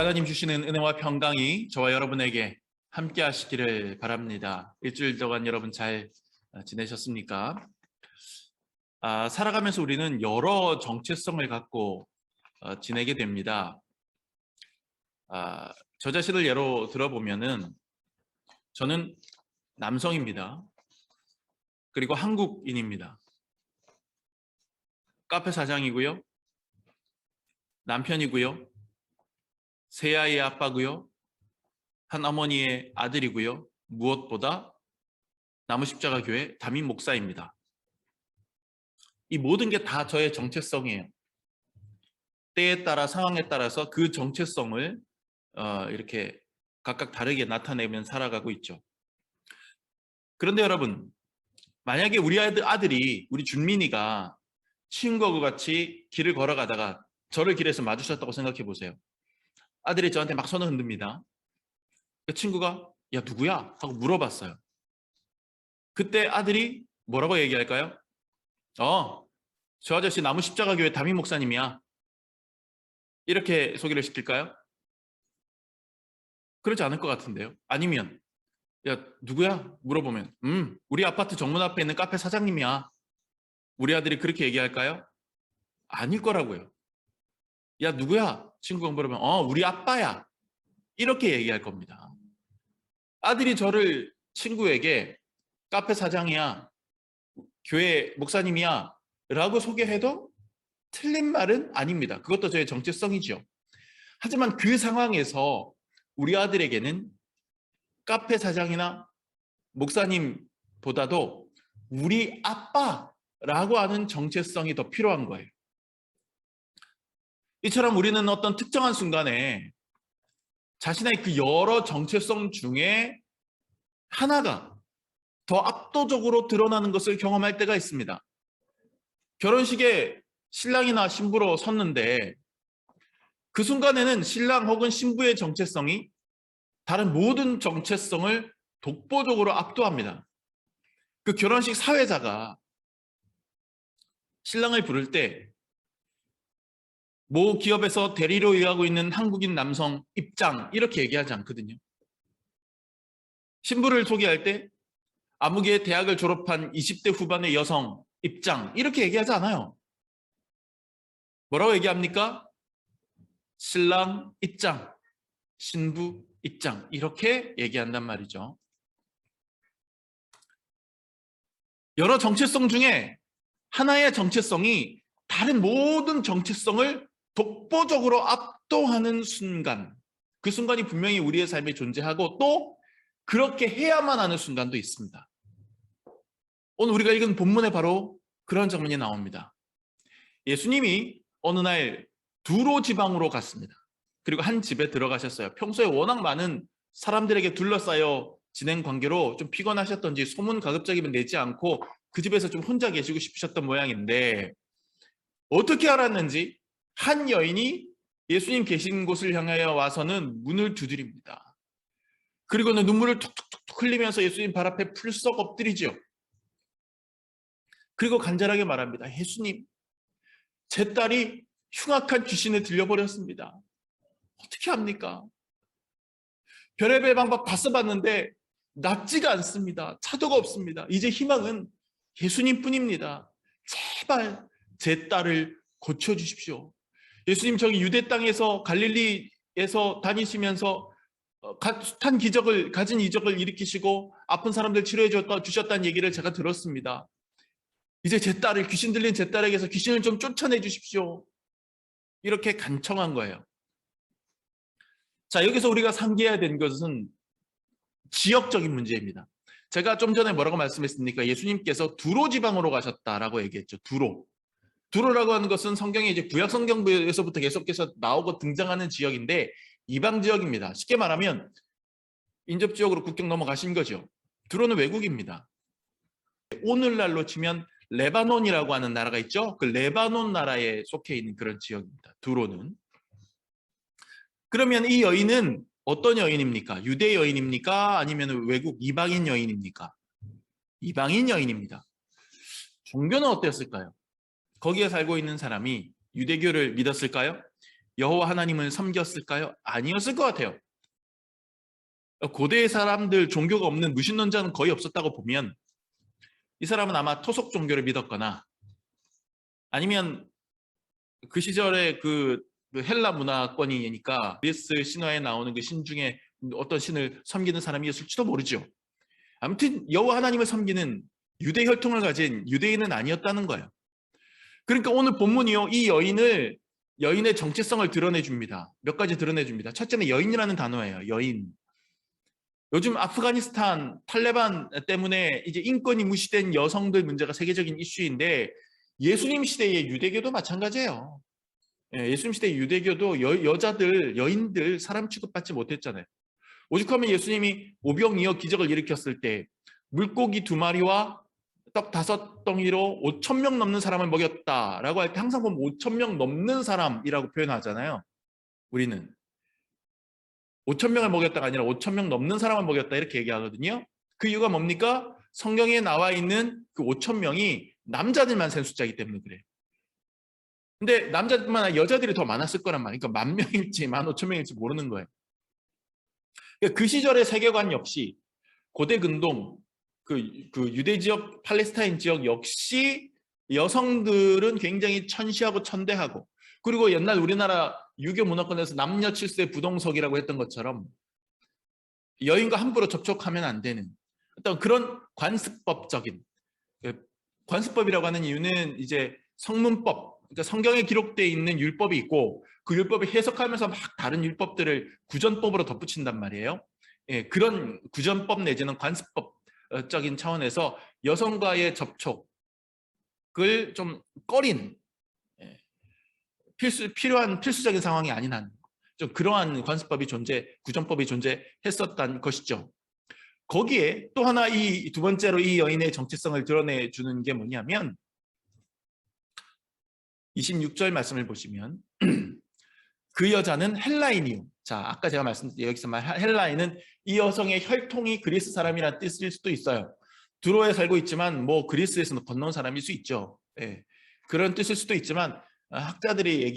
하나님 주시는 은혜와 평강이 저와 여러분에게 함께 하시기를 바랍니다. 일주일 동안 여러분 잘 지내셨습니까? 살아가면서 우리는 여러 정체성을 갖고 지내게 됩니다. 저 자신을 예로 들어보면은 저는 남성입니다. 그리고 한국인입니다. 카페 사장이고요. 남편이고요. 세 아이의 아빠고요. 한 어머니의 아들이고요. 무엇보다 나무십자가 교회 담임 목사입니다. 이 모든 게 다 저의 정체성이에요. 때에 따라 상황에 따라서 그 정체성을 이렇게 각각 다르게 나타내면 살아가고 있죠. 그런데 여러분, 만약에 우리 아들이 우리 준민이가 친구하고 같이 길을 걸어가다가 저를 길에서 마주쳤다고 생각해 보세요. 아들이 저한테 막 손을 흔듭니다. 그 친구가 야 누구야? 하고 물어봤어요. 그때 아들이 뭐라고 얘기할까요? 저 아저씨 나무십자가교회 담임 목사님이야. 이렇게 소개를 시킬까요? 그렇지 않을 것 같은데요. 아니면 야 누구야? 물어보면 우리 아파트 정문 앞에 있는 카페 사장님이야. 우리 아들이 그렇게 얘기할까요? 아닐 거라고요. 야 누구야? 친구가 물어보면 우리 아빠야. 이렇게 얘기할 겁니다. 아들이 저를 친구에게 카페 사장이야, 교회 목사님이야 라고 소개해도 틀린 말은 아닙니다. 그것도 저의 정체성이죠. 하지만 그 상황에서 우리 아들에게는 카페 사장이나 목사님보다도 우리 아빠라고 하는 정체성이 더 필요한 거예요. 이처럼 우리는 어떤 특정한 순간에 자신의 그 여러 정체성 중에 하나가 더 압도적으로 드러나는 것을 경험할 때가 있습니다. 결혼식에 신랑이나 신부로 섰는데 그 순간에는 신랑 혹은 신부의 정체성이 다른 모든 정체성을 독보적으로 압도합니다. 그 결혼식 사회자가 신랑을 부를 때 모 기업에서 대리로 일하고 있는 한국인 남성 입장 이렇게 얘기하지 않거든요. 신부를 소개할 때 아무개 대학을 졸업한 20대 후반의 여성 입장 이렇게 얘기하지 않아요. 뭐라고 얘기합니까? 신랑 입장, 신부 입장 이렇게 얘기한단 말이죠. 여러 정체성 중에 하나의 정체성이 다른 모든 정체성을 독보적으로 압도하는 순간, 그 순간이 분명히 우리의 삶에 존재하고 또 그렇게 해야만 하는 순간도 있습니다. 오늘 우리가 읽은 본문에 바로 그런 장면이 나옵니다. 예수님이 어느 날 두로 지방으로 갔습니다. 그리고 한 집에 들어가셨어요. 평소에 워낙 많은 사람들에게 둘러싸여 지낸 관계로 좀 피곤하셨던지 소문 가급적이면 내지 않고 그 집에서 좀 혼자 계시고 싶으셨던 모양인데 어떻게 알았는지 한 여인이 예수님 계신 곳을 향하여 와서는 문을 두드립니다. 그리고는 눈물을 툭툭툭 흘리면서 예수님 발 앞에 풀썩 엎드리죠. 그리고 간절하게 말합니다. 예수님, 제 딸이 흉악한 귀신에 들려버렸습니다. 어떻게 합니까? 별의별 방법 다 써봤는데 낫지가 않습니다. 차도가 없습니다. 이제 희망은 예수님뿐입니다. 제발 제 딸을 고쳐주십시오. 예수님 저기 유대 땅에서 갈릴리에서 다니시면서 가진 이적을 일으키시고 아픈 사람들 치료해 주셨다는 얘기를 제가 들었습니다. 이제 제 딸을 귀신 들린 제 딸에게서 귀신을 좀 쫓아내 주십시오. 이렇게 간청한 거예요. 자, 여기서 우리가 상기해야 되는 것은 지역적인 문제입니다. 제가 좀 전에 뭐라고 말씀했습니까? 예수님께서 두로 지방으로 가셨다라고 얘기했죠. 두로라고 하는 것은 성경에 이제 구약 성경에서부터 계속해서 나오고 등장하는 지역인데 이방 지역입니다. 쉽게 말하면 인접 지역으로 국경 넘어가신 거죠. 두로는 외국입니다. 오늘날로 치면 레바논이라고 하는 나라가 있죠. 그 레바논 나라에 속해 있는 그런 지역입니다. 두로는. 그러면 이 여인은 어떤 여인입니까? 유대 여인입니까? 아니면 외국 이방인 여인입니까? 이방인 여인입니다. 종교는 어땠을까요? 거기에 살고 있는 사람이 유대교를 믿었을까요? 여호와 하나님을 섬겼을까요? 아니었을 것 같아요. 고대 사람들 종교가 없는 무신론자는 거의 없었다고 보면 이 사람은 아마 토속 종교를 믿었거나 아니면 그 시절에 그 헬라 문화권이니까 그리스 신화에 나오는 그 신 중에 어떤 신을 섬기는 사람이었을지도 모르죠. 아무튼 여호와 하나님을 섬기는 유대 혈통을 가진 유대인은 아니었다는 거예요. 그러니까 오늘 본문이요, 이 여인의 정체성을 드러내줍니다. 몇 가지 드러내줍니다. 첫째는 여인이라는 단어예요. 여인. 요즘 아프가니스탄 탈레반 때문에 이제 인권이 무시된 여성들 문제가 세계적인 이슈인데 예수님 시대의 유대교도 마찬가지예요. 예수님 시대의 유대교도 여자들, 여인들 사람 취급받지 못했잖아요. 오죽하면 예수님이 오병이어 기적을 일으켰을 때 물고기 2마리와 떡 5덩이로 5,000명 넘는 사람을 먹였다라고 할 때 항상 보면 5,000명 넘는 사람이라고 표현하잖아요. 우리는 5,000명을 먹였다가 아니라 5,000명 넘는 사람을 먹였다 이렇게 얘기하거든요. 그 이유가 뭡니까? 성경에 나와 있는 그 5,000명이 남자들만 센 숫자이기 때문에 그래요. 근데 남자들만 아니라 여자들이 더 많았을 거란 말이에요. 그러니까 10,000명일지 15,000명일지 모르는 거예요. 그러니까 그 시절의 세계관 역시 고대 근동 그 유대 지역, 팔레스타인 지역 역시 여성들은 굉장히 천시하고 천대하고, 그리고 옛날 우리나라 유교 문화권에서 남녀 칠세 부동석이라고 했던 것처럼 여인과 함부로 접촉하면 안 되는 어떤 그런 관습법적인, 관습법이라고 하는 이유는 이제 성문법, 그러니까 성경에 기록되어 있는 율법이 있고 그 율법을 해석하면서 막 다른 율법들을 구전법으로 덧붙인단 말이에요. 그런 구전법 내지는 관습법적인 차원에서 여성과의 접촉을 좀 꺼린, 필요한 필수적인 상황이 아닌 한 좀 그러한 관습법이 구전법이 존재했었던 것이죠. 거기에 또 하나 이 두 번째로 이 여인의 정체성을 드러내주는 게 뭐냐면 26절 말씀을 보시면 그 여자는 헬라인이요. 자, 아까 제가 말씀드린 여기서 헬라인은 이 여성의 혈통이 그리스 사람이라는 뜻일 수도 있어요. 두로에 살고 있지만 뭐 그리스에서 건너온 사람일 수 있죠. 그런 뜻일 수도 있지만 학자들이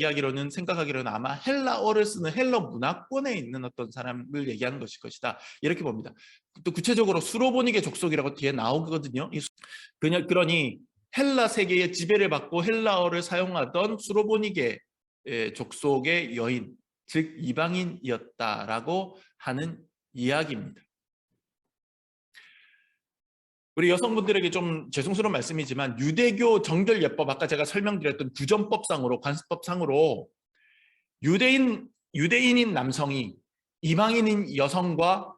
생각하기로는 아마 헬라어를 쓰는 헬라 문화권에 있는 어떤 사람을 얘기하는 것일 것이다. 이렇게 봅니다. 또 구체적으로 수로보니게 족속이라고 뒤에 나오거든요. 그러니 헬라 세계의 지배를 받고 헬라어를 사용하던 수로보니게 족속의 여인, 즉 이방인이었다라고 하는 이야기입니다. 우리 여성분들에게 좀 죄송스러운 말씀이지만 유대교 정결예법, 아까 제가 설명드렸던 구전법상으로, 관습법상으로 유대인인 남성이 이방인인 여성과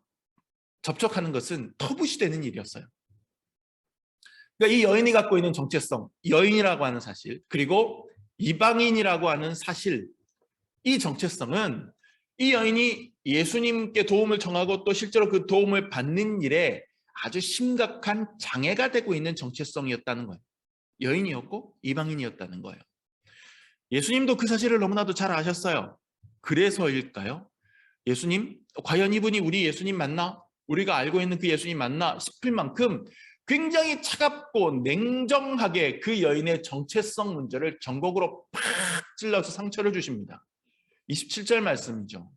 접촉하는 것은 터부시되는 일이었어요. 그러니까 이 여인이 갖고 있는 정체성, 여인이라고 하는 사실, 그리고 이방인이라고 하는 사실, 이 정체성은 이 여인이 예수님께 도움을 청하고 또 실제로 그 도움을 받는 일에 아주 심각한 장애가 되고 있는 정체성이었다는 거예요. 여인이었고 이방인이었다는 거예요. 예수님도 그 사실을 너무나도 잘 아셨어요. 그래서일까요? 예수님, 과연 이분이 우리 예수님 맞나? 우리가 알고 있는 그 예수님 맞나 싶을 만큼 굉장히 차갑고 냉정하게 그 여인의 정체성 문제를 전곡으로 팍 찔러서 상처를 주십니다. 27절 말씀이죠.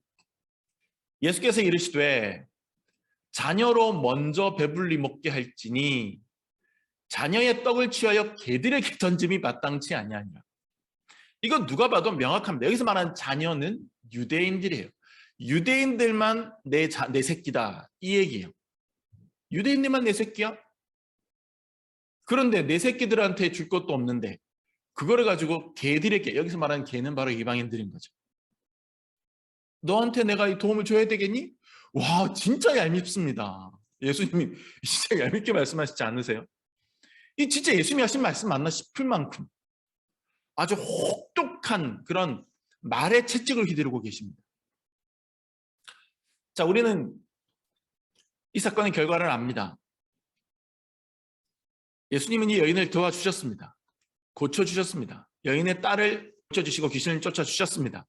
예수께서 이르시되 자녀로 먼저 배불리 먹게 할지니 자녀의 떡을 취하여 개들에게 던짐이 마땅치 아니하니라. 이건 누가 봐도 명확합니다. 여기서 말하는 자녀는 유대인들이에요. 유대인들만 내 새끼다 이 얘기예요. 유대인들만 내 새끼야? 그런데 내 새끼들한테 줄 것도 없는데 그거를 가지고 개들에게, 여기서 말하는 개는 바로 이방인들인 거죠. 너한테 내가 도움을 줘야 되겠니? 와, 진짜 얄밉습니다. 예수님이 진짜 얄밉게 말씀하시지 않으세요? 이 진짜 예수님이 하신 말씀 맞나 싶을 만큼 아주 혹독한 그런 말의 채찍을 휘두르고 계십니다. 자, 우리는 이 사건의 결과를 압니다. 예수님은 이 여인을 도와주셨습니다. 고쳐주셨습니다. 여인의 딸을 고쳐주시고 귀신을 쫓아주셨습니다.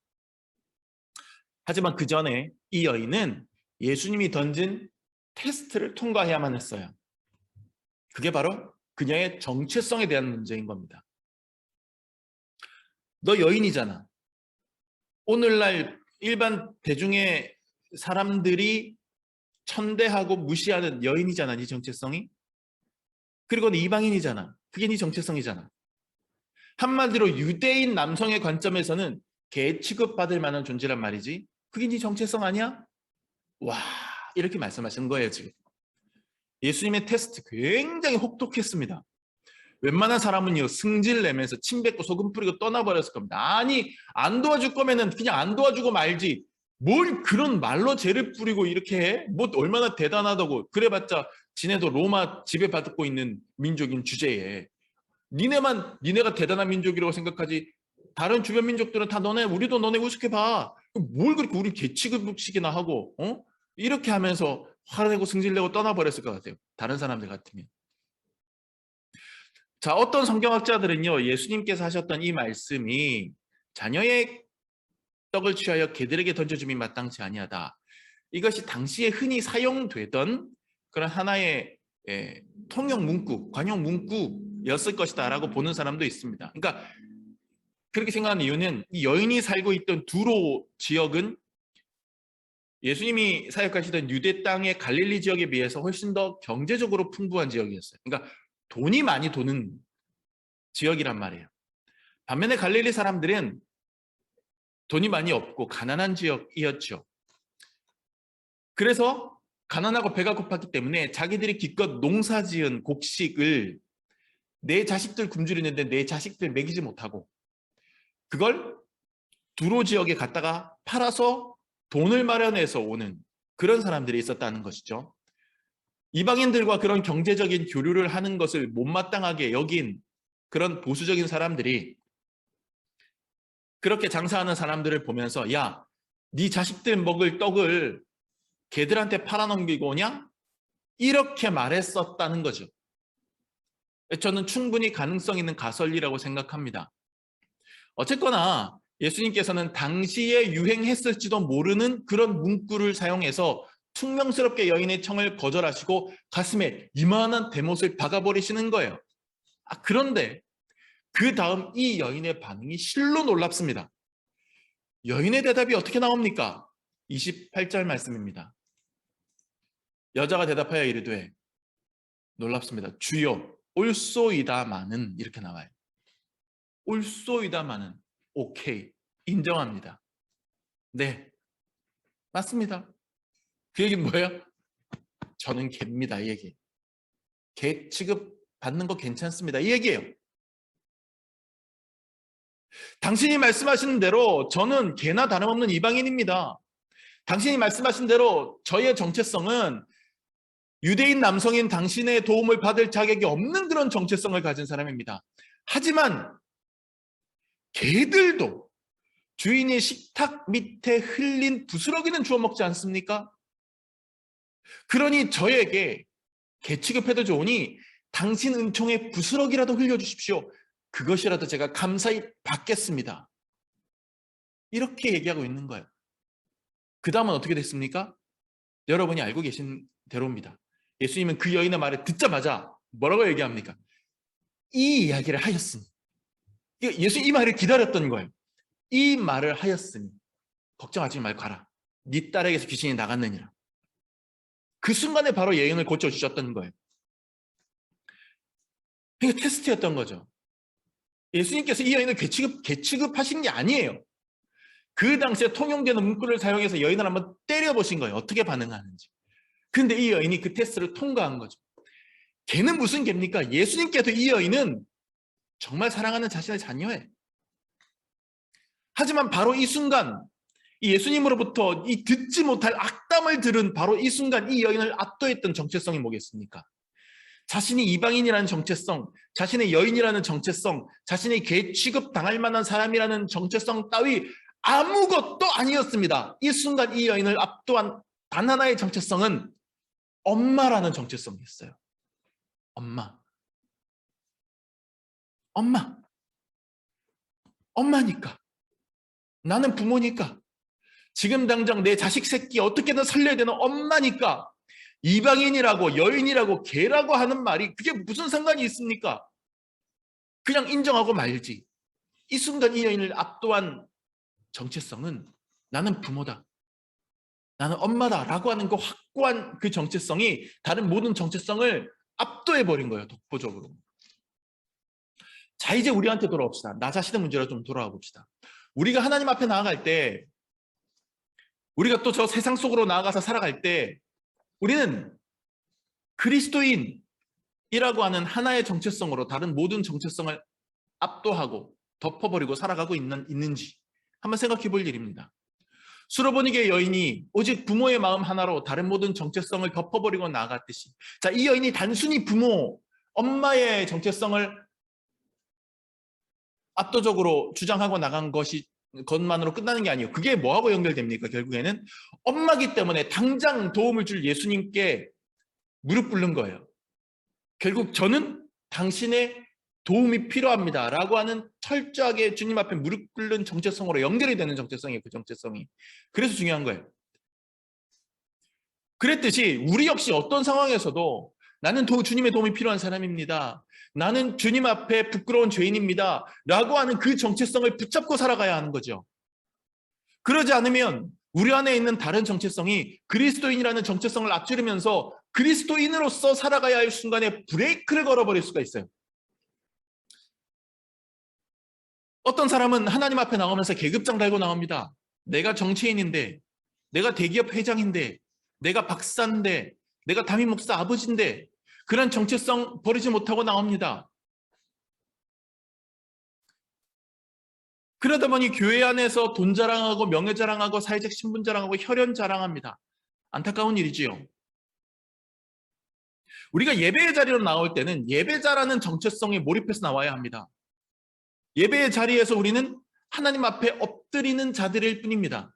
하지만 그 전에 이 여인은 예수님이 던진 테스트를 통과해야만 했어요. 그게 바로 그녀의 정체성에 대한 문제인 겁니다. 너 여인이잖아. 오늘날 일반 대중의 사람들이 천대하고 무시하는 여인이잖아, 네 정체성이. 그리고 네 이방인이잖아. 그게 네 정체성이잖아. 한마디로 유대인 남성의 관점에서는 개 취급받을 만한 존재란 말이지. 그게 네 정체성 아니야? 와, 이렇게 말씀하시는 거예요, 지금. 예수님의 테스트 굉장히 혹독했습니다. 웬만한 사람은요, 승질 내면서 침 뱉고 소금 뿌리고 떠나버렸을 겁니다. 아니, 안 도와줄 거면은 그냥 안 도와주고 말지. 뭘 그런 말로 죄를 뿌리고 이렇게 해? 뭐 얼마나 대단하다고. 그래봤자 지네도 로마 지배받고 있는 민족인 주제에. 니네가 대단한 민족이라고 생각하지. 다른 주변 민족들은 다 우리도 너네 우습게 봐. 뭘 그렇게 우리 개취급식이나 하고, 이렇게 하면서 화내고 승질내고 떠나버렸을 것 같아요. 다른 사람들 같으면. 자, 어떤 성경학자들은요, 예수님께서 하셨던 이 말씀이 자녀의 떡을 취하여 개들에게 던져줌이 마땅치 아니하다. 이것이 당시에 흔히 사용되던 그런 하나의 통용 문구, 관용 문구였을 것이다라고 보는 사람도 있습니다. 그러니까 그렇게 생각하는 이유는 이 여인이 살고 있던 두로 지역은 예수님이 사역하시던 유대 땅의 갈릴리 지역에 비해서 훨씬 더 경제적으로 풍부한 지역이었어요. 그러니까 돈이 많이 도는 지역이란 말이에요. 반면에 갈릴리 사람들은 돈이 많이 없고 가난한 지역이었죠. 그래서 가난하고 배가 고팠기 때문에 자기들이 기껏 농사지은 곡식을 내 자식들 굶주리는데 내 자식들 먹이지 못하고 그걸 두로 지역에 갖다가 팔아서 돈을 마련해서 오는 그런 사람들이 있었다는 것이죠. 이방인들과 그런 경제적인 교류를 하는 것을 못마땅하게 여긴 그런 보수적인 사람들이 그렇게 장사하는 사람들을 보면서 야, 네 자식들 먹을 떡을 개들한테 팔아넘기고 오냐? 이렇게 말했었다는 거죠. 저는 충분히 가능성 있는 가설이라고 생각합니다. 어쨌거나 예수님께서는 당시에 유행했을지도 모르는 그런 문구를 사용해서 퉁명스럽게 여인의 청을 거절하시고 가슴에 이만한 대못을 박아버리시는 거예요. 그런데 그 다음 이 여인의 반응이 실로 놀랍습니다. 여인의 대답이 어떻게 나옵니까? 28절 말씀입니다. 여자가 대답하여 이르되 놀랍습니다. 주여 옳소이다마는 이렇게 나와요. 옳소이다마는 오케이 인정합니다. 네 맞습니다. 그 얘기는 뭐예요? 저는 개입니다. 이 얘기. 개 취급 받는 거 괜찮습니다. 이 얘기예요. 당신이 말씀하시는 대로 저는 개나 다름없는 이방인입니다. 당신이 말씀하신 대로 저의 정체성은 유대인 남성인 당신의 도움을 받을 자격이 없는 그런 정체성을 가진 사람입니다. 하지만 개들도 주인의 식탁 밑에 흘린 부스러기는 주워 먹지 않습니까? 그러니 저에게 개 취급해도 좋으니 당신 은총에 부스러기라도 흘려주십시오. 그것이라도 제가 감사히 받겠습니다. 이렇게 얘기하고 있는 거예요. 그 다음은 어떻게 됐습니까? 여러분이 알고 계신 대로입니다. 예수님은 그 여인의 말을 듣자마자 뭐라고 얘기합니까? 이 이야기를 하였으니. 예수님 이 말을 기다렸던 거예요. 이 말을 하였으니 걱정하지 말고 가라. 네 딸에게서 귀신이 나갔느니라. 그 순간에 바로 여인을 고쳐주셨던 거예요. 그게 테스트였던 거죠. 예수님께서 이 여인을 개취급하신 게 아니에요. 그 당시에 통용되는 문구를 사용해서 여인을 한번 때려보신 거예요. 어떻게 반응하는지. 근데 이 여인이 그 테스트를 통과한 거죠. 걔는 무슨 개입니까? 예수님께도 이 여인은 정말 사랑하는 자신의 자녀예요. 하지만 바로 이 순간 이 예수님으로부터 이 듣지 못할 악담을 들은 바로 이 순간 이 여인을 압도했던 정체성이 뭐겠습니까? 자신이 이방인이라는 정체성, 자신의 여인이라는 정체성, 자신의 개 취급당할 만한 사람이라는 정체성 따위 아무것도 아니었습니다. 이 순간 이 여인을 압도한 단 하나의 정체성은 엄마라는 정체성이었어요. 엄마. 엄마니까. 나는 부모니까. 지금 당장 내 자식 새끼 어떻게든 살려야 되는 엄마니까. 이방인이라고 여인이라고 개라고 하는 말이 그게 무슨 상관이 있습니까? 그냥 인정하고 말지. 이 순간 이 여인을 압도한 정체성은 나는 부모다, 나는 엄마다 라고 하는 그 확고한 그 정체성이 다른 모든 정체성을 압도해버린 거예요. 독보적으로. 자, 이제 우리한테 돌아옵시다. 나 자신의 문제로 좀 돌아와 봅시다. 우리가 하나님 앞에 나아갈 때, 우리가 또 저 세상 속으로 나아가서 살아갈 때 우리는 그리스도인이라고 하는 하나의 정체성으로 다른 모든 정체성을 압도하고 덮어버리고 살아가고 있는지 한번 생각해 볼 일입니다. 수로보니게 여인이 오직 부모의 마음 하나로 다른 모든 정체성을 덮어버리고 나아갔듯이, 자, 이 여인이 단순히 부모, 엄마의 정체성을 압도적으로 주장하고 나간 것만으로 끝나는 게 아니에요. 그게 뭐하고 연결됩니까? 결국에는 엄마기 때문에 당장 도움을 줄 예수님께 무릎 꿇는 거예요. 결국 저는 당신의 도움이 필요합니다 라고 하는 철저하게 주님 앞에 무릎 꿇는 정체성으로 연결이 되는 정체성이에요. 그 정체성이. 그래서 중요한 거예요. 그랬듯이 우리 역시 어떤 상황에서도 나는 주님의 도움이 필요한 사람입니다, 나는 주님 앞에 부끄러운 죄인입니다 라고 하는 그 정체성을 붙잡고 살아가야 하는 거죠. 그러지 않으면 우리 안에 있는 다른 정체성이 그리스도인이라는 정체성을 앞지르면서 그리스도인으로서 살아가야 할 순간에 브레이크를 걸어버릴 수가 있어요. 어떤 사람은 하나님 앞에 나오면서 계급장 달고 나옵니다. 내가 정치인인데, 내가 대기업 회장인데, 내가 박사인데, 내가 담임 목사 아버지인데, 그런 정체성 버리지 못하고 나옵니다. 그러다 보니 교회 안에서 돈 자랑하고 명예 자랑하고 사회적 신분 자랑하고 혈연 자랑합니다. 안타까운 일이지요. 우리가 예배의 자리로 나올 때는 예배자라는 정체성에 몰입해서 나와야 합니다. 예배의 자리에서 우리는 하나님 앞에 엎드리는 자들일 뿐입니다.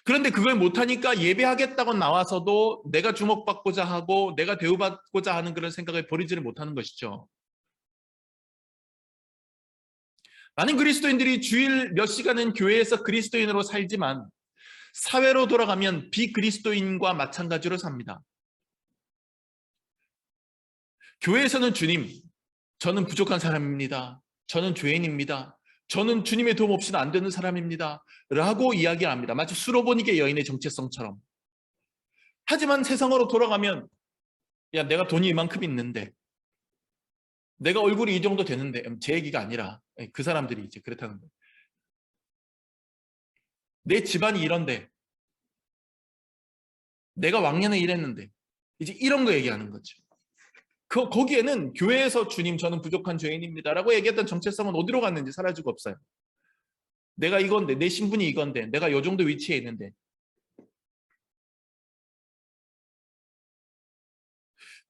그런데 그걸 못하니까 예배하겠다고 나와서도 내가 주목받고자 하고 내가 대우받고자 하는 그런 생각을 버리지를 못하는 것이죠. 많은 그리스도인들이 주일 몇 시간은 교회에서 그리스도인으로 살지만 사회로 돌아가면 비그리스도인과 마찬가지로 삽니다. 교회에서는 주님, 저는 부족한 사람입니다, 저는 죄인입니다, 저는 주님의 도움 없이는 안 되는 사람입니다 라고 이야기합니다. 마치 수로보니게 여인의 정체성처럼. 하지만 세상으로 돌아가면, 야, 내가 돈이 이만큼 있는데, 내가 얼굴이 이 정도 되는데, 제 얘기가 아니라 그 사람들이 이제 그렇다는 거예요. 내 집안이 이런데, 내가 왕년에 이랬는데, 이제 이런 거 얘기하는 거죠. 거기에는 교회에서 주님, 저는 부족한 죄인입니다 라고 얘기했던 정체성은 어디로 갔는지 사라지고 없어요. 내가 이건데, 내 신분이 이건데, 내가 이 정도 위치에 있는데.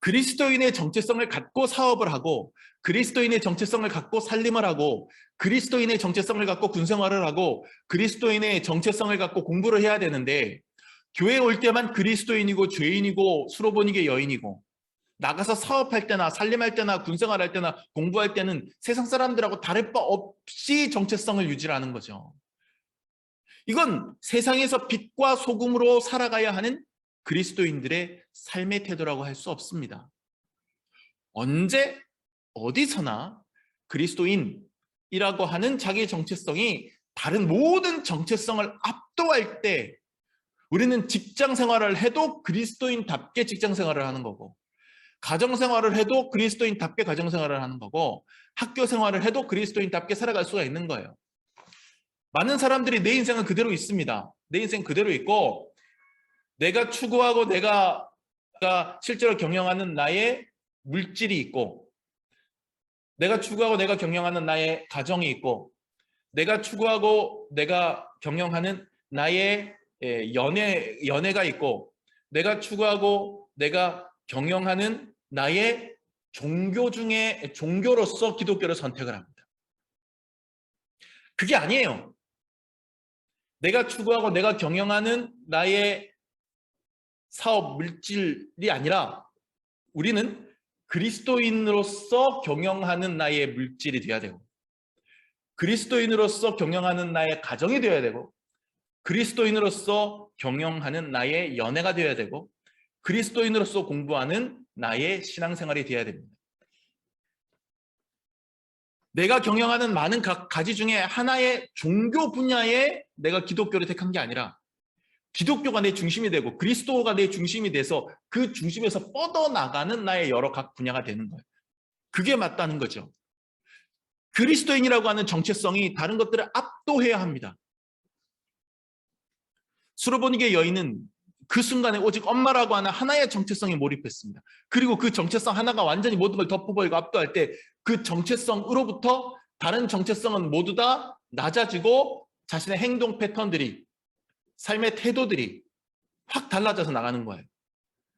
그리스도인의 정체성을 갖고 사업을 하고, 그리스도인의 정체성을 갖고 살림을 하고, 그리스도인의 정체성을 갖고 군생활을 하고, 그리스도인의 정체성을 갖고 공부를 해야 되는데, 교회에 올 때만 그리스도인이고 죄인이고 수로보니게 여인이고, 나가서 사업할 때나 살림할 때나 군생활할 때나 공부할 때는 세상 사람들하고 다를 바 없이 정체성을 유지하는 거죠. 이건 세상에서 빛과 소금으로 살아가야 하는 그리스도인들의 삶의 태도라고 할 수 없습니다. 언제 어디서나 그리스도인이라고 하는 자기의 정체성이 다른 모든 정체성을 압도할 때 우리는 직장 생활을 해도 그리스도인답게 직장 생활을 하는 거고, 가정 생활을 해도 그리스도인답게 가정 생활을 하는 거고, 학교 생활을 해도 그리스도인답게 살아갈 수가 있는 거예요. 많은 사람들이 내 인생은 그대로 있습니다. 내 인생 그대로 있고, 내가 추구하고 내가 실제로 경영하는 나의 물질이 있고, 내가 추구하고 내가 경영하는 나의 가정이 있고, 내가 추구하고 내가 경영하는 나의 연애가 있고, 내가 추구하고 내가 경영하는 나의 종교 중에 종교로서 기독교를 선택을 합니다. 그게 아니에요. 내가 추구하고 내가 경영하는 나의 사업 물질이 아니라 우리는 그리스도인으로서 경영하는 나의 물질이 되어야 되고, 그리스도인으로서 경영하는 나의 가정이 되어야 되고, 그리스도인으로서 경영하는 나의 연애가 되어야 되고, 그리스도인으로서 공부하는 나의 신앙생활이 되어야 됩니다. 내가 경영하는 많은 가지 중에 하나의 종교 분야에 내가 기독교를 택한 게 아니라 기독교가 내 중심이 되고 그리스도가 내 중심이 돼서 그 중심에서 뻗어나가는 나의 여러 각 분야가 되는 거예요. 그게 맞다는 거죠. 그리스도인이라고 하는 정체성이 다른 것들을 압도해야 합니다. 수로보니게 여인은 그 순간에 오직 엄마라고 하는 하나의 정체성에 몰입했습니다. 그리고 그 정체성 하나가 완전히 모든 걸 덮어버리고 압도할 때 그 정체성으로부터 다른 정체성은 모두 다 낮아지고 자신의 행동 패턴들이, 삶의 태도들이 확 달라져서 나가는 거예요.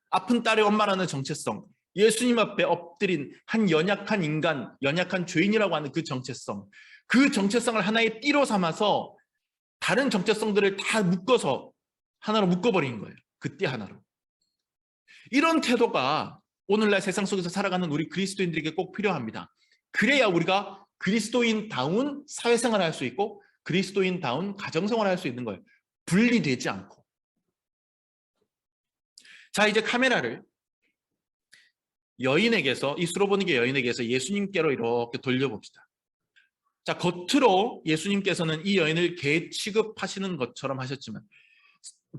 아픈 딸의 엄마라는 정체성, 예수님 앞에 엎드린 한 연약한 인간, 연약한 죄인이라고 하는 그 정체성을 하나의 띠로 삼아서 다른 정체성들을 다 묶어서 하나로 묶어버린 거예요. 그 띠 하나로. 이런 태도가 오늘날 세상 속에서 살아가는 우리 그리스도인들에게 꼭 필요합니다. 그래야 우리가 그리스도인다운 사회생활을 할 수 있고 그리스도인다운 가정생활을 할 수 있는 거예요. 분리되지 않고. 자, 이제 카메라를 여인에게서, 이 수로보니게 여인에게서 예수님께로 이렇게 돌려봅시다. 자, 겉으로 예수님께서는 이 여인을 개 취급하시는 것처럼 하셨지만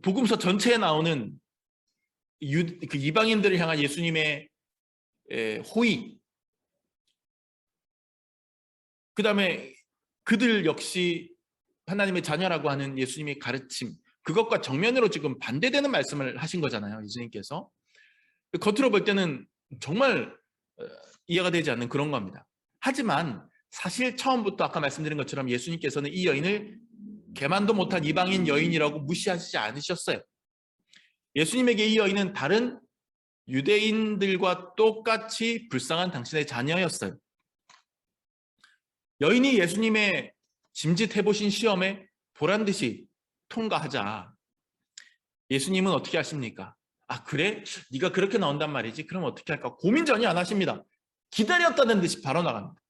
복음서 전체에 나오는 그 이방인들을 향한 예수님의 호의, 그 다음에 그들 역시 하나님의 자녀라고 하는 예수님의 가르침, 그것과 정면으로 지금 반대되는 말씀을 하신 거잖아요. 예수님께서. 겉으로 볼 때는 정말 이해가 되지 않는 그런 겁니다. 하지만 사실 처음부터 아까 말씀드린 것처럼 예수님께서는 이 여인을 개만도 못한 이방인 여인이라고 무시하시지 않으셨어요. 예수님에게 이 여인은 다른 유대인들과 똑같이 불쌍한 당신의 자녀였어요. 여인이 예수님의 짐짓해보신 시험에 보란듯이 통과하자. 예수님은 어떻게 하십니까? 아, 그래? 네가 그렇게 나온단 말이지? 그럼 어떻게 할까? 고민 전혀 안 하십니다. 기다렸다는 듯이 바로 나갑니다.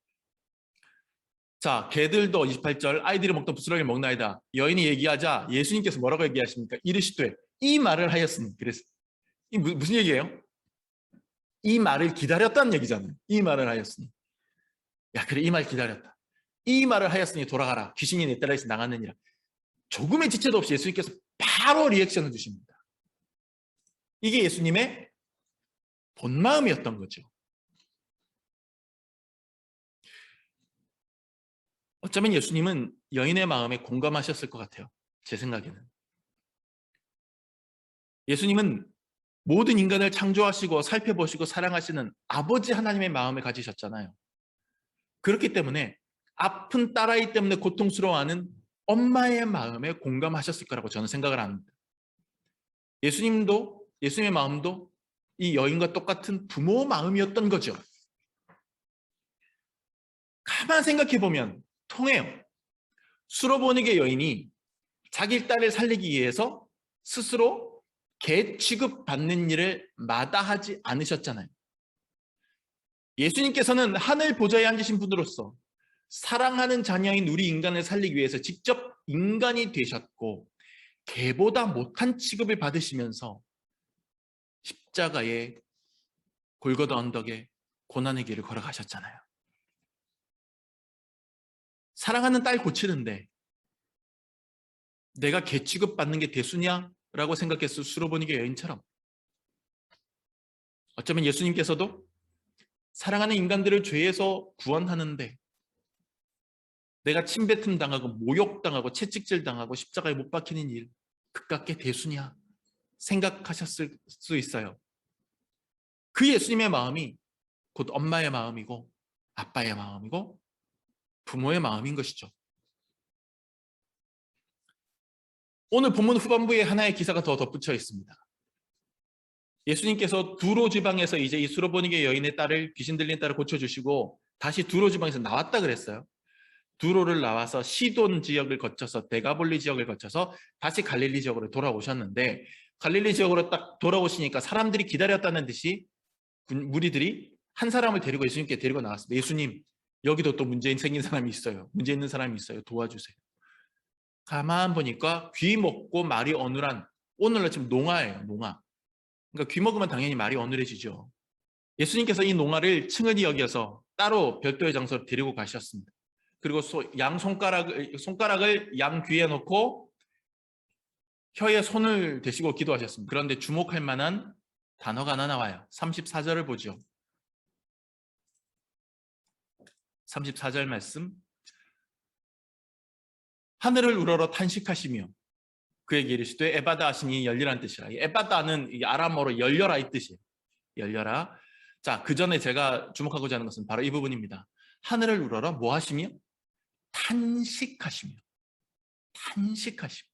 자, 개들도 28절 아이들이 먹던 부스러기를 먹나이다. 여인이 얘기하자 예수님께서 뭐라고 얘기하십니까? 이르시되 이 말을 하였으니. 그래서 이 무슨 얘기예요? 이 말을 기다렸다는 얘기잖아요. 이 말을 하였으니. 야, 그래, 이 말 기다렸다. 이 말을 하였으니 돌아가라. 귀신이 내 딸에게서 나갔느니라. 조금의 지체도 없이 예수님께서 바로 리액션을 주십니다. 이게 예수님의 본 마음이었던 거죠. 어쩌면 예수님은 여인의 마음에 공감하셨을 것 같아요. 제 생각에는. 예수님은 모든 인간을 창조하시고 살펴보시고 사랑하시는 아버지 하나님의 마음을 가지셨잖아요. 그렇기 때문에 아픈 딸아이 때문에 고통스러워하는 엄마의 마음에 공감하셨을 거라고 저는 생각을 합니다. 예수님의 마음도 이 여인과 똑같은 부모 마음이었던 거죠. 가만 생각해 보면 통해요. 수로보니게 여인이 자기 딸을 살리기 위해서 스스로 개 취급받는 일을 마다하지 않으셨잖아요. 예수님께서는 하늘 보좌에 앉으신 분으로서 사랑하는 자녀인 우리 인간을 살리기 위해서 직접 인간이 되셨고 개보다 못한 취급을 받으시면서 십자가의 골고다 언덕에 고난의 길을 걸어가셨잖아요. 사랑하는 딸 고치는데 내가 개 취급받는 게 대수냐라고 생각했을 수로보니게 여인처럼 어쩌면 예수님께서도 사랑하는 인간들을 죄에서 구원하는데 내가 침뱉음 당하고 모욕당하고 채찍질 당하고 십자가에 못 박히는 일 그깟게 대수냐 생각하셨을 수 있어요. 그 예수님의 마음이 곧 엄마의 마음이고 아빠의 마음이고 부모의 마음인 것이죠. 오늘 본문 후반부에 하나의 기사가 더 덧붙여 있습니다. 예수님께서 두로 지방에서 이제 이 수로보니게 여인의 딸을, 귀신 들린 딸을 고쳐주시고 다시 두로 지방에서 나왔다 그랬어요. 두로를 나와서 시돈 지역을 거쳐서 데가볼리 지역을 거쳐서 다시 갈릴리 지역으로 돌아오셨는데 갈릴리 지역으로 딱 돌아오시니까 사람들이 기다렸다는 듯이 무리들이 한 사람을 데리고 예수님께 데리고 나왔습니다. 예수님, 여기도 또 문제 생긴 사람이 있어요. 문제 있는 사람이 있어요. 도와주세요. 가만 보니까 귀 먹고 말이 어눌한, 오늘날 지금 농아예요. 농아. 그러니까 귀 먹으면 당연히 말이 어눌해지죠. 예수님께서 이 농아를 측은히 여겨서 따로 별도의 장소로 데리고 가셨습니다. 그리고 양 손가락을 양 귀에 놓고 혀에 손을 대시고 기도하셨습니다. 그런데 주목할 만한 단어가 하나 나와요. 34절을 보죠. 34절 말씀. 하늘을 우러러 탄식하시며 그에게 이르시되 에바다 하시니 열리라는 뜻이라. 에바다는 아람어로 열려라 이 뜻이에요. 열려라. 자, 그 전에 제가 주목하고자 하는 것은 바로 이 부분입니다. 하늘을 우러러 뭐 하시며? 탄식하시며. 탄식하시며.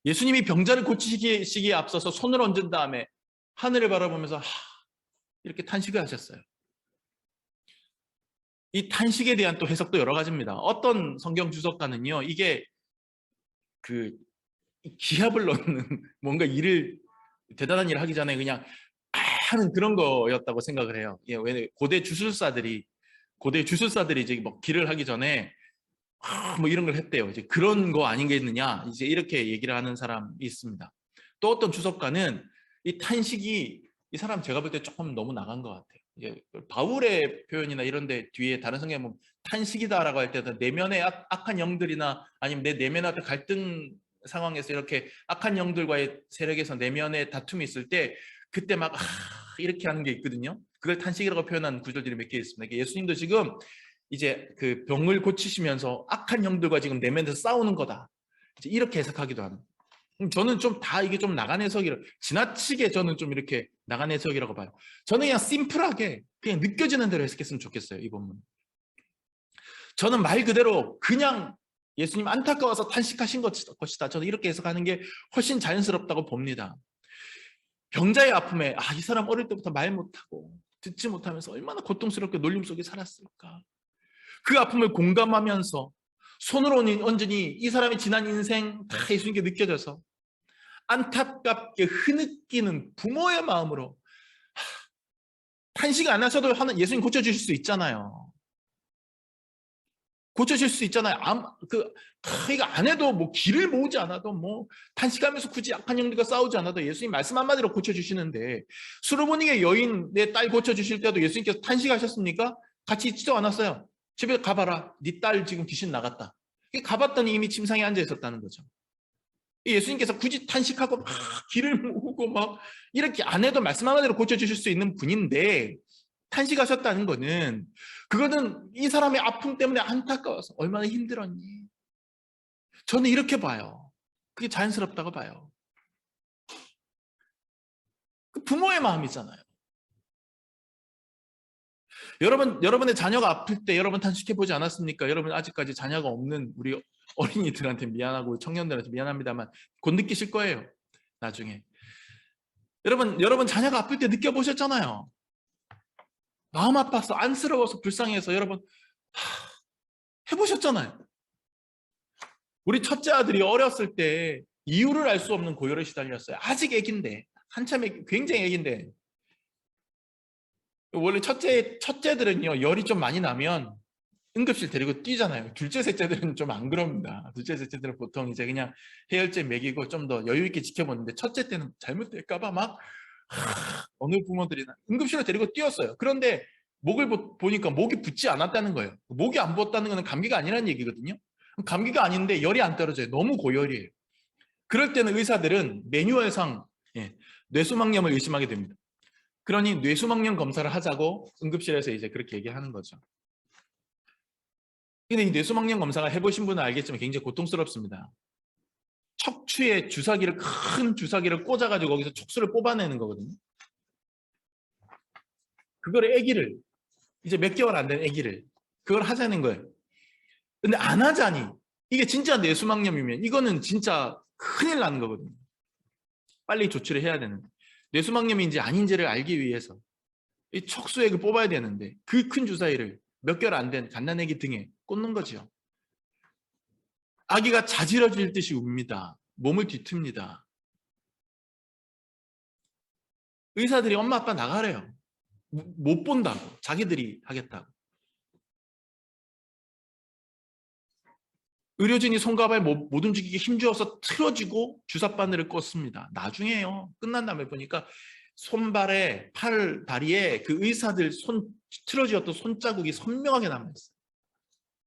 예수님이 병자를 고치시기에 앞서서 손을 얹은 다음에 하늘을 바라보면서 이렇게 탄식을 하셨어요. 이 탄식에 대한 또 해석도 여러 가지입니다. 어떤 성경 주석가는요, 이게 그 기합을 넣는 뭔가 대단한 일을 하기 전에 그냥 하는 그런 거였다고 생각을 해요. 왜 고대 주술사들이 이제 뭐 길을 하기 전에 뭐 이런 걸 했대요. 이제 그런 거 아니겠느냐, 이제 이렇게 얘기를 하는 사람이 있습니다. 또 어떤 주석가는 이 탄식이 이 사람 제가 볼 때 조금 너무 나간 것 같아요. 바울의 표현이나 이런데 뒤에 다른 성경에 보면 탄식이다라고 할 때도 내면의 악한 영들이나 아니면 내 내면의 어떤 갈등 상황에서 이렇게 악한 영들과의 세력에서 내면의 다툼이 있을 때 그때 막 이렇게 하는 게 있거든요. 그걸 탄식이라고 표현한 구절들이 몇 개 있습니다. 예수님도 지금 이제 그 병을 고치시면서 악한 영들과 지금 내면에서 싸우는 거다, 이제 이렇게 해석하기도 합니다. 저는 좀 이게 좀 나간 해석이라, 지나치게 저는 좀 이렇게 나간 해석이라고 봐요. 저는 그냥 심플하게 그냥 느껴지는 대로 해석했으면 좋겠어요. 이 본문. 저는 말 그대로 그냥 예수님 안타까워서 탄식하신 것이다. 저는 이렇게 해석하는 게 훨씬 자연스럽다고 봅니다. 병자의 아픔에 이 사람 어릴 때부터 말 못하고 듣지 못하면서 얼마나 고통스럽게 놀림 속에 살았을까. 그 아픔을 공감하면서 손으로 얹으니 이 사람의 지난 인생 다 예수님께 느껴져서 안타깝게 흐느끼는 부모의 마음으로 탄식 안 하셔도 예수님 고쳐주실 수 있잖아요. 고쳐줄 수 있잖아요. 이거 안 해도 뭐 길을 모으지 않아도 뭐 탄식하면서 굳이 악한 영들과 싸우지 않아도 예수님 말씀 한마디로 고쳐주시는데, 수르보니게 여인 내 딸 고쳐주실 때도 예수님께서 탄식하셨습니까? 같이 있지도 않았어요. 집에 가봐라. 네 딸 지금 귀신 나갔다. 가봤더니 이미 침상에 앉아 있었다는 거죠. 예수님께서 굳이 탄식하고 막 길을 모으고 막 이렇게 안 해도 말씀 한마디로 고쳐주실 수 있는 분인데, 탄식하셨다는 거는 그거는 이 사람의 아픔 때문에 안타까워서 얼마나 힘들었니. 저는 이렇게 봐요. 그게 자연스럽다고 봐요. 그 부모의 마음이잖아요. 여러분의 자녀가 아플 때 여러분 탄식해보지 않았습니까? 여러분 아직까지 자녀가 없는 우리 어린이들한테 미안하고 청년들한테 미안합니다만 곧 느끼실 거예요. 나중에. 여러분 자녀가 아플 때 느껴보셨잖아요. 마음 아파서 안쓰러워서 불쌍해서 여러분 해보셨잖아요. 우리 첫째 아들이 어렸을 때 이유를 알 수 없는 고열에 시달렸어요. 아직 애기인데, 한참 굉장히 애기인데. 원래 첫째들은요, 열이 좀 많이 나면 응급실 데리고 뛰잖아요. 둘째, 셋째들은 좀 안 그럽니다. 둘째, 셋째들은 보통 이제 그냥 해열제 먹이고 좀 더 여유 있게 지켜보는데, 첫째 때는 잘못될까봐 막 어느 부모들이나 응급실로 데리고 뛰었어요. 그런데 목을 보니까 목이 붓지 않았다는 거예요. 목이 안 부었다는 것은 감기가 아니라는 얘기거든요. 감기가 아닌데 열이 안 떨어져요. 너무 고열이에요. 그럴 때는 의사들은 매뉴얼상 뇌수막염을 의심하게 됩니다. 그러니 뇌수막염 검사를 하자고 응급실에서 이제 그렇게 얘기하는 거죠. 근데 이 뇌수막염 검사가 해보신 분은 알겠지만 굉장히 고통스럽습니다. 척추에 큰 주사기를 꽂아가지고 거기서 촉수를 뽑아내는 거거든요. 그걸 이제 몇 개월 안 된 아기를 그걸 하자는 거예요. 근데 안 하자니, 이게 진짜 뇌수막염이면 이거는 진짜 큰일 나는 거거든요. 빨리 조치를 해야 되는데, 뇌수막염인지 아닌지를 알기 위해서 이 척수액을 뽑아야 되는데 그 큰 주사위를 몇 개월 안 된 갓난아기 등에 꽂는 거죠. 아기가 자지러질 듯이 웁니다. 몸을 뒤틉니다. 의사들이 엄마 아빠 나가래요. 못 본다고, 자기들이 하겠다고. 의료진이 손과 발 못 움직이게 힘주어서 틀어지고 주사 바늘을 꽂습니다. 나중에요, 끝난 다음에 보니까 손발에, 팔, 다리에 그 의사들 손 틀어지었던 손자국이 선명하게 남아있어요.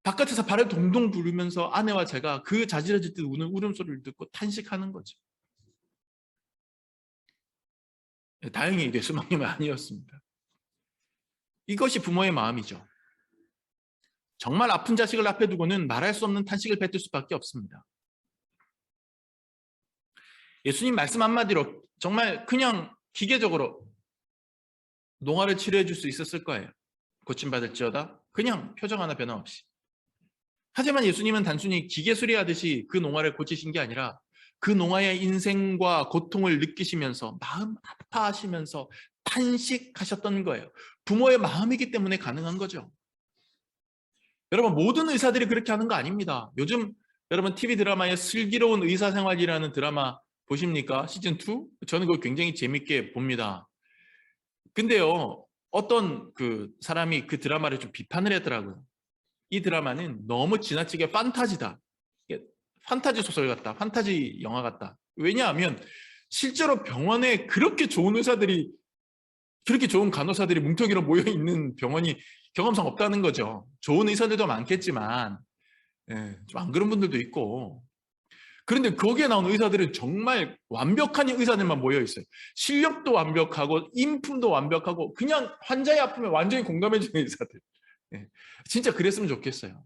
바깥에서 발을 동동 구르면서 아내와 제가 그 자지러질 듯 우는 울음소리를 듣고 탄식하는 거죠. 다행히 이게 수막염이 아니었습니다. 이것이 부모의 마음이죠. 정말 아픈 자식을 앞에 두고는 말할 수 없는 탄식을 뱉을 수밖에 없습니다. 예수님 말씀 한마디로 정말 그냥 기계적으로 농화를 치료해 줄 수 있었을 거예요. 고침받을지어다. 그냥 표정 하나 변화 없이. 하지만 예수님은 단순히 기계 수리하듯이 그 농화를 고치신 게 아니라 그 농화의 인생과 고통을 느끼시면서 마음 아파하시면서 탄식하셨던 거예요. 부모의 마음이기 때문에 가능한 거죠. 여러분, 모든 의사들이 그렇게 하는 거 아닙니다. 요즘 여러분 TV 드라마의 슬기로운 의사생활이라는 드라마 보십니까? 시즌2? 저는 그거 굉장히 재밌게 봅니다. 근데요, 어떤 그 사람이 그 드라마를 좀 비판을 했더라고요. 이 드라마는 너무 지나치게 판타지다. 판타지 소설 같다. 판타지 영화 같다. 왜냐하면 실제로 병원에 그렇게 좋은 의사들이, 그렇게 좋은 간호사들이 뭉텅이로 모여있는 병원이 경험상 없다는 거죠. 좋은 의사들도 많겠지만 좀 안 그런 분들도 있고. 그런데 거기에 나온 의사들은 정말 완벽한 의사들만 모여있어요. 실력도 완벽하고 인품도 완벽하고 그냥 환자의 아픔에 완전히 공감해주는 의사들. 진짜 그랬으면 좋겠어요.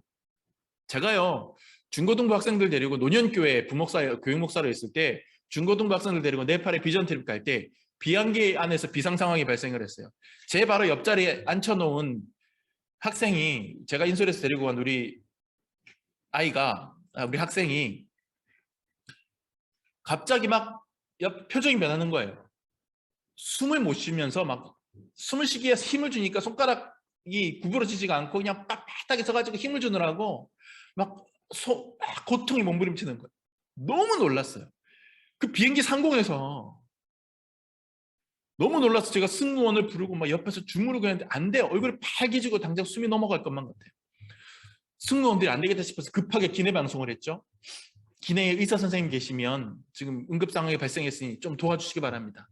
제가요, 중고등부 학생들 데리고 노년교회 부목사, 교육목사로 있을 때 중고등부 학생들 데리고 네팔에 비전 트립 갈 때 비행기 안에서 비상 상황이 발생을 했어요. 제 바로 옆자리에 앉혀놓은 학생이, 제가 인솔에서 데리고 간 우리 아이가, 우리 학생이 갑자기 막 표정이 변하는 거예요. 숨을 못 쉬면서 막 숨을 쉬기에 힘을 주니까 손가락이 구부러지지가 않고 그냥 빳빳하게 서가지고 힘을 주느라고 막 고통이 몸부림치는 거예요. 너무 놀랐어요. 그 비행기 상공에서 너무 놀라서 제가 승무원을 부르고 막 옆에서 주무르고 했는데 안 돼요. 얼굴이 빨개지고 당장 숨이 넘어갈 것만 같아요. 승무원들이 안 되겠다 싶어서 급하게 기내 방송을 했죠. 기내에 의사 선생님 계시면 지금 응급 상황이 발생했으니 좀 도와주시기 바랍니다.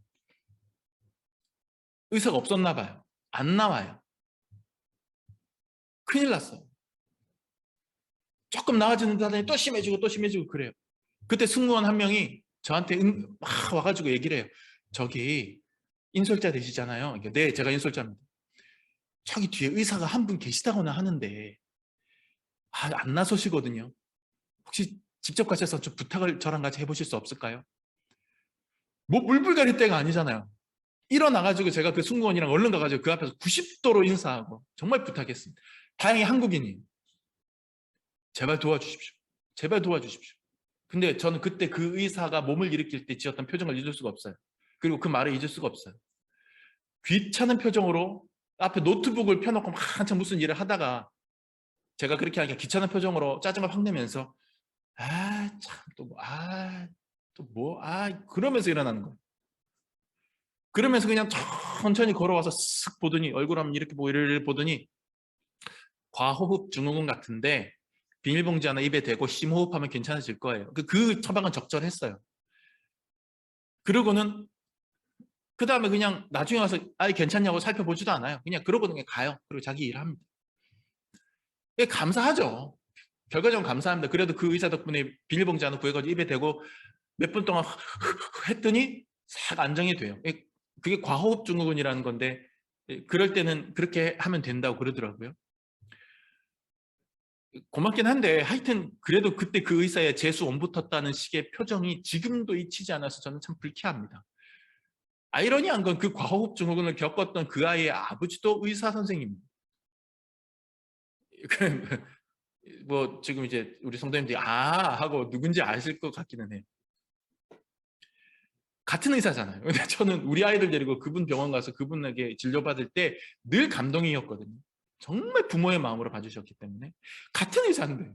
의사가 없었나 봐요. 안 나와요. 큰일 났어요. 조금 나아지는데 하더니 또 심해지고 또 심해지고 그래요. 그때 승무원 한 명이 저한테 막 와가지고 얘기를 해요. 저기 인솔자 되시잖아요. 네, 제가 인솔자입니다. 저기 뒤에 의사가 한 분 계시다거나 하는데 안 나서시거든요. 혹시 직접 가셔서 좀 부탁을 저랑 같이 해보실 수 없을까요? 뭐 물불가릴 때가 아니잖아요. 일어나가지고 제가 그 승무원이랑 얼른 가가지고 그 앞에서 90도로 인사하고 정말 부탁했습니다. 다행히 한국인이에요. 제발 도와주십시오. 제발 도와주십시오. 근데 저는 그때 그 의사가 몸을 일으킬 때 지었던 표정을 잊을 수가 없어요. 그리고 그 말을 잊을 수가 없어요. 귀찮은 표정으로 앞에 노트북을 펴놓고 막 한참 무슨 일을 하다가 제가 그렇게 하니까 귀찮은 표정으로 짜증을 확 내면서 그러면서 일어나는 거예요. 그러면서 그냥 천천히 걸어와서 쓱 보더니 얼굴 한번 이렇게 보더니 과호흡 증후군 같은데 비닐봉지 하나 입에 대고 심호흡하면 괜찮아질 거예요. 그 처방은 적절했어요. 그러고는 그 다음에 그냥 나중에 와서 아이 괜찮냐고 살펴보지도 않아요. 그냥 그러고는 그냥 가요. 그리고 자기 일을 합니다. 감사하죠. 결과적으로 감사합니다. 그래도 그 의사 덕분에 비닐봉지 하나 구해가지고 입에 대고 몇 분 동안 했더니 싹 안정이 돼요. 그게 과호흡 증후군이라는 건데 그럴 때는 그렇게 하면 된다고 그러더라고요. 고맙긴 한데 하여튼 그래도 그때 그 의사의 재수 온 붙었다는 식의 표정이 지금도 잊히지 않아서 저는 참 불쾌합니다. 아이러니한 건 그 과호흡 증후군을 겪었던 그 아이의 아버지도 의사 선생님입니다. 뭐 지금 이제 우리 성도님들이 하고 누군지 아실 것 같기는 해요. 같은 의사잖아요. 근데 저는 우리 아이들 데리고 그분 병원 가서 그분에게 진료받을 때 늘 감동이었거든요. 정말 부모의 마음으로 봐주셨기 때문에. 같은 의사인데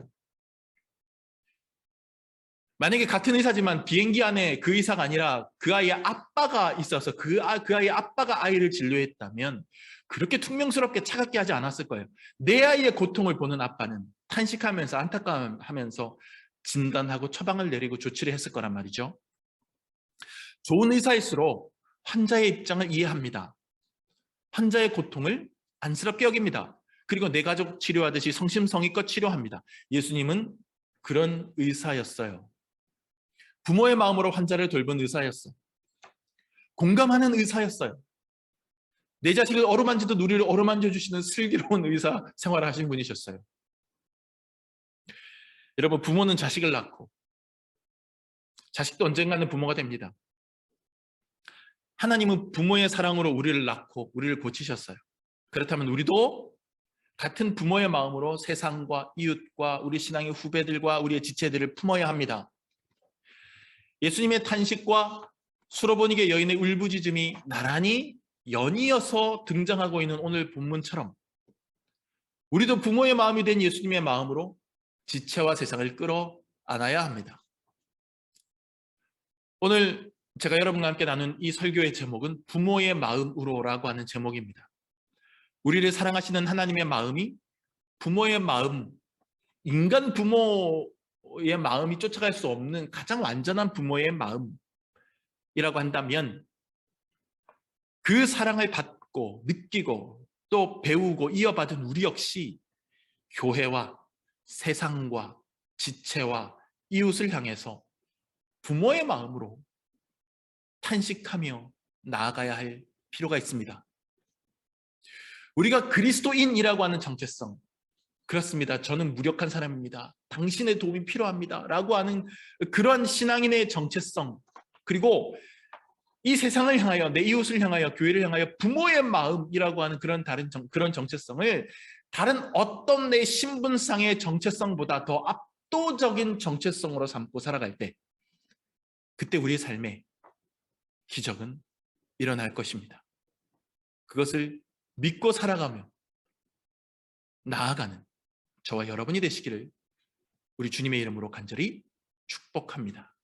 만약에 같은 의사지만 비행기 안에 그 의사가 아니라 그 아이의 아빠가 있어서 그 아이의 아빠가 아이를 진료했다면 그렇게 퉁명스럽게 차갑게 하지 않았을 거예요. 내 아이의 고통을 보는 아빠는 탄식하면서 안타까워하면서 진단하고 처방을 내리고 조치를 했을 거란 말이죠. 좋은 의사일수록 환자의 입장을 이해합니다. 환자의 고통을 안쓰럽게 여깁니다. 그리고 내 가족 치료하듯이 성심성의껏 치료합니다. 예수님은 그런 의사였어요. 부모의 마음으로 환자를 돌본 의사였어요. 공감하는 의사였어요. 내 자식을 어루만지듯 우리를 어루만져 주시는 슬기로운 의사 생활을 하신 분이셨어요. 여러분, 부모는 자식을 낳고 자식도 언젠가는 부모가 됩니다. 하나님은 부모의 사랑으로 우리를 낳고 우리를 고치셨어요. 그렇다면 우리도 같은 부모의 마음으로 세상과 이웃과 우리 신앙의 후배들과 우리의 지체들을 품어야 합니다. 예수님의 탄식과 수로보니게 여인의 울부짖음이 나란히 연이어서 등장하고 있는 오늘 본문처럼 우리도 부모의 마음이 된 예수님의 마음으로 지체와 세상을 끌어안아야 합니다. 오늘 제가 여러분과 함께 나눈 이 설교의 제목은 부모의 마음으로라고 하는 제목입니다. 우리를 사랑하시는 하나님의 마음이 부모의 마음, 인간 부모의 마음이 쫓아갈 수 없는 가장 완전한 부모의 마음이라고 한다면 그 사랑을 받고 느끼고 또 배우고 이어받은 우리 역시 교회와 세상과 지체와 이웃을 향해서 부모의 마음으로 탄식하며 나아가야 할 필요가 있습니다. 우리가 그리스도인이라고 하는 정체성, 그렇습니다. 저는 무력한 사람입니다. 당신의 도움이 필요합니다. 라고 하는 그러한 신앙인의 정체성, 그리고 이 세상을 향하여, 내 이웃을 향하여, 교회를 향하여 부모의 마음이라고 하는 그런 정체성을 다른 어떤 내 신분상의 정체성보다 더 압도적인 정체성으로 삼고 살아갈 때, 그때 우리의 삶에 기적은 일어날 것입니다. 그것을 믿고 살아가며 나아가는 저와 여러분이 되시기를 우리 주님의 이름으로 간절히 축복합니다.